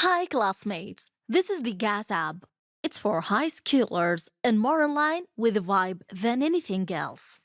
Hi, classmates. This is the GAS app. It's for high schoolers and more in line with the vibe than anything else.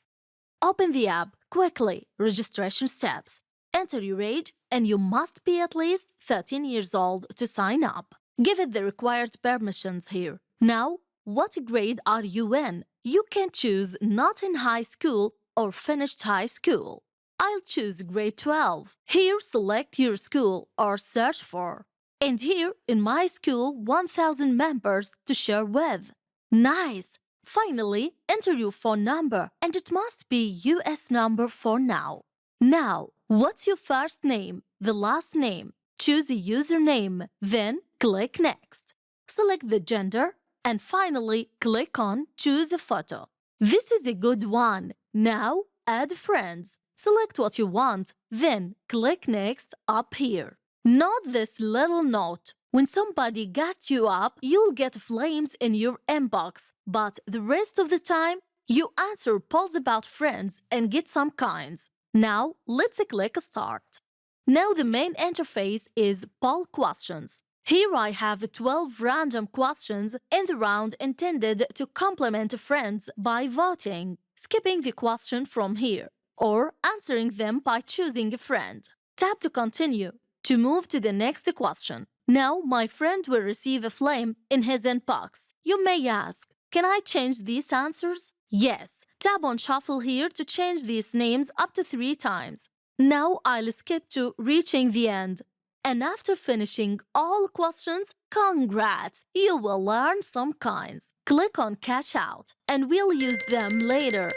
Open the app quickly. Registration steps. Enter your age, and you must be at least 13 years old to sign up. Give it the required permissions here. Now, what grade are you in? You can choose not in high school or finished high school. I'll choose grade 12. Here, select your school or search for. And here, in my school, 1,000 members to share with. Nice! Finally, enter your phone number, and it must be US number for now. Now, what's your first name, the last name? Choose a username, then click Next. Select the gender, and finally, click on Choose a photo. This is a good one. Now, add friends. Select what you want, then click Next up here. Note this little note. When somebody gassed you up, you'll get flames in your inbox, but the rest of the time, you answer polls about friends and get some kinds. Now, let's click Start. Now the main interface is poll questions. Here I have 12 random questions in the round intended to compliment friends by voting, skipping the question from here, or answering them by choosing a friend. Tap to continue to move to the next question. Now my friend will receive a flame in his inbox. You may ask, can I change these answers? Yes. Tap on Shuffle here to change these names up to 3 times. Now I'll skip to reaching the end. And after finishing all questions, congrats! You will learn some kinds. Click on Cash Out, and we'll use them later.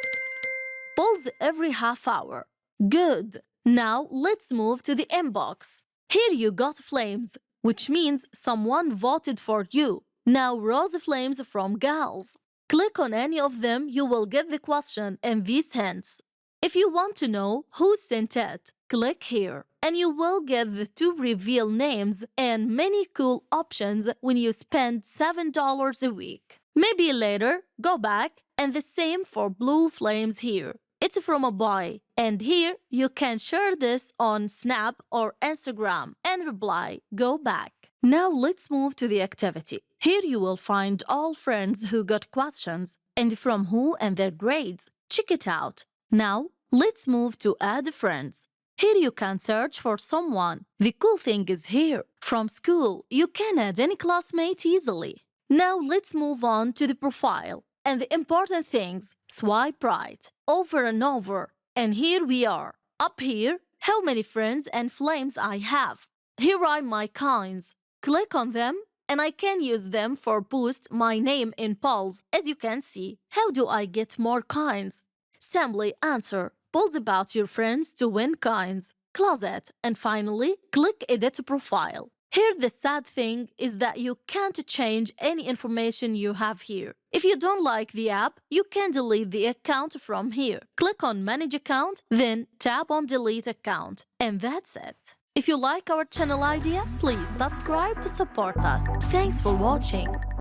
Polls every half hour. Good! Now let's move to the inbox. Here you got flames, which means someone voted for you. Now rose flames from gals. Click on any of them, you will get the question and these hints. If you want to know who sent it, click here, and you will get the 2 reveal names and many cool options when you spend $7 a week. Maybe later, go back, and the same for blue flames here. It's from a boy, and here you can share this on Snap or Instagram and reply, go back. Now let's move to the activity. Here you will find all friends who got questions and from who and their grades. Check it out. Now let's move to add friends. Here you can search for someone. The cool thing is here. From school, you can add any classmate easily. Now let's move on to the profile. And the important things, swipe right, over and over. And here we are. Up here, how many friends and flames I have. Here are my kinds. Click on them, and I can use them for boost my name in polls. As you can see, how do I get more kinds? Simply answer polls about your friends to win kinds. Close it, and finally, click Edit Profile. Here the sad thing is that you can't change any information you have here. If you don't like the app, you can delete the account from here. Click on Manage Account, then tap on Delete Account. And that's it. If you like our channel idea, please subscribe to support us. Thanks for watching.